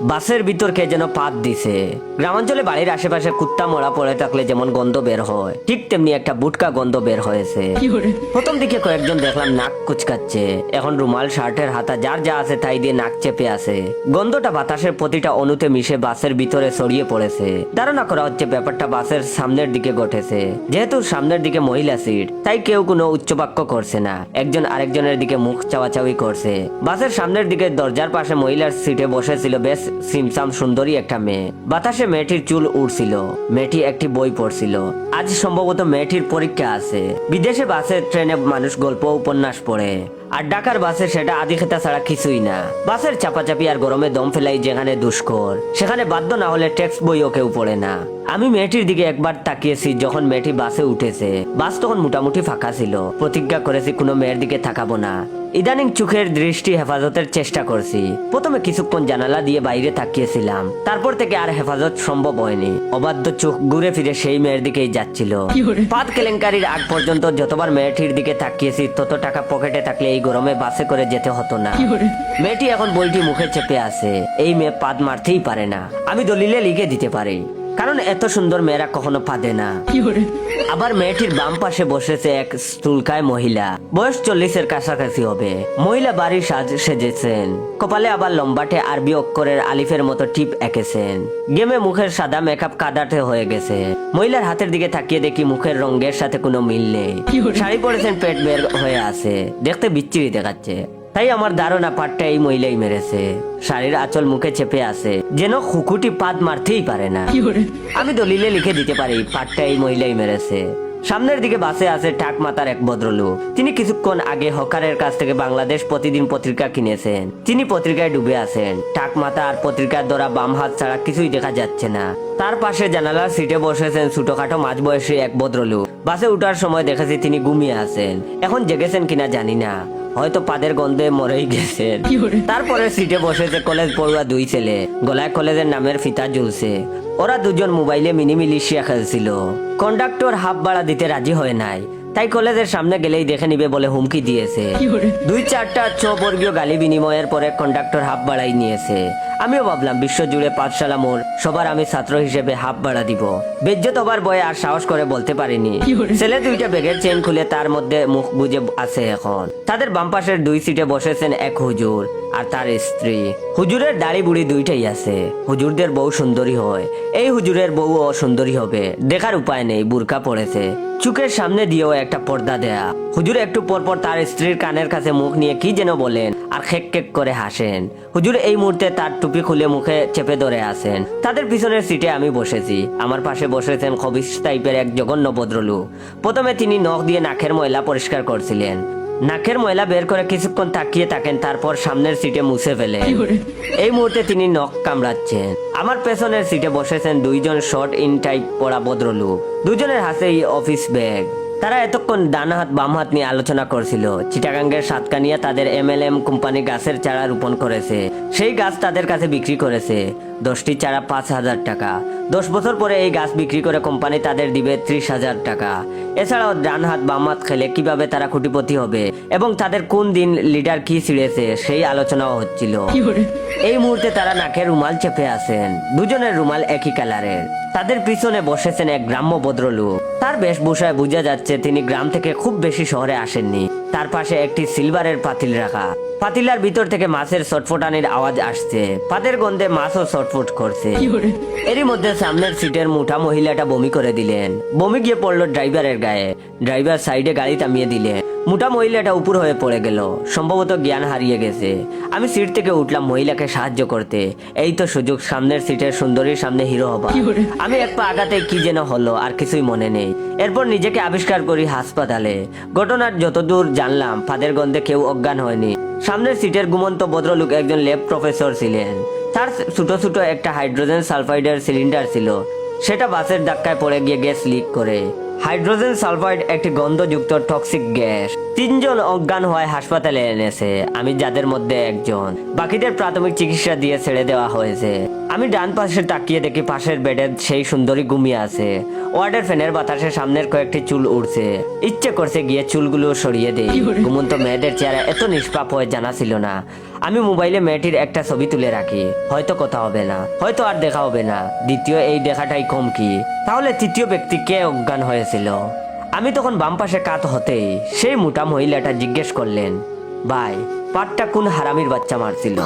বাসের ভিতর কে যেন পাত দিছে। গ্রামাঞ্চলে বাড়ির আশেপাশে কুত্তা মরা পড়ে থাকলে যেমন গন্ধ বের হয়, ঠিক তেমনি একটা বুটকা গন্ধ বের হয়েছে। প্রথম দিকে কয়েকজন দেখলাম নাক কুচকাচ্ছে, এখন রুমাল শার্টের হাতা যার যা আছে তাই দিয়ে নাক চেপে আছে। গন্ধটা বাতাসের প্রতিটা অণুতে মিশে বাসের ভিতরে ছড়িয়ে পড়েছে। ধারণা করা হচ্ছে ব্যাপারটা বাসের সামনের দিকে ঘটেছে। যেহেতু সামনের দিকে মহিলা সিট, তাই কেউ কোনো উচ্চবাক্য করছে না, একজন আরেকজনের দিকে মুখ চাওয়াচাওয়ি করছে। বাসের সামনের দিকে দরজার পাশে মহিলার সিটে বসেছিল বেশ সিমসাম সুন্দরী একটা মেয়ে। বাতাসে মেয়েটির চুল উড়ছিল। মেয়েটি একটি বই পড়ছিল। আজ সম্ভবত মেয়েটির পরীক্ষা আছে। বিদেশে বাসে ট্রেনে মানুষ গল্প উপন্যাস পড়ে, আর ঢাকার বাসে সেটা আদি খেতা ছাড়া কিছুই না। বাসের চাপাচাপি আর গরমে দম ফেলাই যেখানে দুষ্কর, সেখানে বাধ্য না হলে টেক্সট বইও কেউ পড়ে না। আমি মেয়েটির দিকে একবার তাকিয়েছি যখন মেয়েটি বাসে উঠেছে। বাস তখন মোটামুটি ফাঁকা ছিল। প্রতিজ্ঞা করেছি কোনো মেয়ের দিকে তাকাবো না। ইদানিং চোখের দৃষ্টি হেফাজতের চেষ্টা করছি। প্রথমে কিছুক্ষণ জানালা দিয়ে বাইরে তাকিয়েছিলাম, তারপর থেকে আর হেফাজত সম্ভব হয়নি। অবাধ্য চোখ ঘুরে ফিরে সেই মেয়ের দিকেই যাচ্ছিল। পাত কেলেঙ্কারির আগ পর্যন্ত যতবার মেয়েটির দিকে তাকিয়েছি তত টাকা পকেটে থাকলে এই গরমে বাসে করে যেতে হতো না। মেয়েটি এখন বইটি মুখে চেপে আছে। এই মেয়ে পাদ মারতেই পারে না। আমি দলিলে লিখে দিতে পারি, কারণ এত সুন্দর মেয়েরা কখনো পাদে না। আবার মেয়েটির বাম পাশে বসেছে এক স্থূলকায় মহিলা, বয়স 40-এর কাছাকাছি হবে। মহিলা বাড়ির সাজ সেজেছেন, কপালে আবার লম্বাটে আরবি অক্ষরের আলিফের মতো টিপ এঁকেছেন। গেমে মুখের সাদা মেকআপ কাদাটে হয়ে গেছে। মহিলার হাতের দিকে তাকিয়ে দেখি মুখের রঙের সাথে কোনো মিল নেই। শাড়ি পরেছেন, পেট বের হয়ে আছে, দেখতে বিচ্ছিরি দেখাচ্ছে। তাই আমার ধারণা পাটটা এই মহিলাই মেরেছে। শাড়ির আঁচল মুখে চেপে আছে, যেন খুকুটি পাদ মারতেই পারে না। আমি দলিলে লিখে দিতে পারি পাটটা এই মহিলাই মেরেছে। সামনের দিকে বাসে আছে টাক মাতার এক ভদ্রলোক। তিনি কিছুক্ষণ আগে হকারের কাছ থেকে বাংলাদেশ প্রতিদিন পত্রিকা কিনেছেন। তিনি পত্রিকায় ডুবে আছেন। টাক মাতা আর পত্রিকার দ্বারা বাম হাত ছাড়া কিছুই দেখা যাচ্ছে না। তার পাশে জানালার সিটে বসেছেন ছোটখাটো মাঝবয়সী এক ভদ্রলোক। বাসে উঠার সময় দেখেছি তিনি ঘুমিয়ে আছেন। এখন জেগেছেন কিনা জানি না, হয়তো পাদের গন্ধে মরেই গেছেন। তারপরে সিটে বসেছে কলেজ পড়ুয়া দুই ছেলে, গলায় কলেজের নামের ফিতা ঝুলছে। ওরা দুজন মোবাইলে মিনি মিলিশিয়া খেলছিল। কন্ডাক্টর হাফ ভাড়া দিতে রাজি হয় নাই, তাই কলেজের সামনে গেলেই দেখে নিবে বলে হুমকি দিয়েছে। 2-4টা 6 বর্গীয় গালি বিনিময়ের পরে কন্ডাক্টর হাফ ভাড়াই নিয়েছে। আমিও ভাবলাম বিশ্ব জুড়ে পাঠশালা মোর, সবার আমি ছাত্র হিসেবে হাফ ভাড়া দিব। বেজ্জত হবার ভয়ে আর সাহস করে বলতে পারিনি। ছেলে দুইটা ব্যাগের চেন খুলে তার মধ্যে মুখ গুজে আছে। এখন তাদের বাম পাশের 2 সিটে বসেছেন এক হুজুর আর তার স্ত্রী। হুজুরের দাড়ি বুড়ি দুইটাই আছে। হুজুরদের বউ সুন্দরী হয়, এই হুজুরের বউও সুন্দরী হবে। দেখার উপায় নেই, বুরকা পড়েছে, চোখের সামনে দিয়েও একটা পর্দা দেয়া। হুজুর একটু পরপর তার স্ত্রীর কানের কাছে মুখ নিয়ে কি যেন বলেন আর খেক খেক করে হাসেন। হুজুর এই মুহূর্তে তার টুপি খুলে মুখে চেপে ধরে আছেন। তাদের পিছনের সিটে আমি বসেছি। আমার পাশে বসেছেন খবিশ টাইপের এক জঘন্য ভদ্রলোক। প্রথমে তিনি নখ দিয়ে নাকের ময়লা পরিষ্কার করছিলেন। নাকের ময়লা বের করে কিছুক্ষণ তাকিয়ে থাকেন, তারপর সামনের সিটে মুছে ফেলে। এই মুহূর্তে তিনি নখ কামড়াচ্ছেন। আমার পেছনের সিটে বসেছেন 2জন শর্ট ইন টাইপ পরা ভদ্রলোক। দুজনের হাতেই অফিস ব্যাগ। তারা এতক্ষণ ডান হাত বাম হাত নিয়ে আলোচনা করছিল। চিটাগাঙ্গের সাতকানিয়া তাদের MLM কোম্পানি গাছের চারা রোপণ করেছে। সেই গাছ তাদের কাছে বিক্রি করেছে। 10টি চারা 5,000 টাকা। 10 বছর পরে এই গাছ বিক্রি করে কোম্পানি তাদের দিবে 30,000 টাকা। এছাড়াও ডান হাত বাম হাত খেলে কিভাবে তারা কোটিপতি হবে এবং তাদের কোন দিন লিডার কি ছিঁড়েছে সেই আলোচনাও হচ্ছিল। এই মুহূর্তে তারা নাকে রুমাল চেপে আছেন। দুজনের রুমাল একই কালারের। তাদের পিছনে বসেছেন এক গ্রাম্য ভদ্রলোক। তার বেশভূষায় বোঝা যাচ্ছে তিনি গ্রাম থেকে খুব বেশি শহরে আসেননি। তার পাশে একটি সিলভারের পাতিল রাখা। পাতিলার ভিতর থেকে মাছের ছটফটানির আওয়াজ আসছে। পাতের গন্ধে মাছও ছটফট করছে। এরই মধ্যে সামনের সিটের মুঠা মহিলাটা বমি করে দিলেন। বমি গিয়ে পড়লো ড্রাইভারের গায়ে। ড্রাইভার সাইডে গাড়ি থামিয়ে দিলেন। মোটা মহিলাটা উপর হয়ে পড়ে গেল, সম্ভবত জ্ঞান হারিয়ে গেছে। আমি সিট থেকে উঠলাম মহিলাকে সাহায্য করতে। এই তো সুযোগ সামনের সিটের সুন্দরীর সামনে হিরো হবা। আমি এক পা আগাতে কি যেন হলো, আর কিছুই মনে নেই। এরপর নিজেকে আবিষ্কার করি হাসপাতালে। ঘটনার যতদূর জানলাম ফাদের গন্ধে কেউ অজ্ঞান হয়নি। সামনের সিটের ঘুমন্ত ভদ্রলোক একজন ল্যাব প্রফেসর ছিলেন। তার ছোট ছোট একটা হাইড্রোজেন সালফাইডের সিলিন্ডার ছিল। সেটা বাসের ধাক্কায় পড়ে গিয়ে গ্যাস লিক করে। হাইড্রোজেন সালফাইড একটি গন্ধযুক্ত টক্সিক গ্যাস। 3 জন অজ্ঞান হয়ে হাসপাতালে এনেছে, আমি যাদের মধ্যে একজন। বাকিদের প্রাথমিক চিকিৎসা দিয়ে ছেড়ে দেওয়া হয়েছে। আমি ডান পাশে তাকিয়ে দেখি পাশের বেডে সেই সুন্দরী ঘুমিয়ে আছে। ওয়ার্ডের ফ্যানের বাতাসে সামনের কয়েকটি চুল উড়ছে। ইচ্ছে করছে গিয়ে চুলগুলো সরিয়ে দেই। ঘুমন্ত মেয়েদের চেহারা এত নিষ্পাপ হয়ে জানা ছিল না। আমি মোবাইলে মেয়েটির একটা ছবি তুলে রাখি, হয়তো কথা হবে না, হয়তো আর দেখা হবে না, দ্বিতীয় এই দেখাটাই কম কি, তাহলে তৃতীয় ব্যক্তি কে অজ্ঞান হয়েছিল? আমি তখন বাম পাশে কাত হতেই সেই মোটা মহিলাটা জিজ্ঞেস করলেন, ভাই পাটটা কোন হারামির বাচ্চা মারছিল?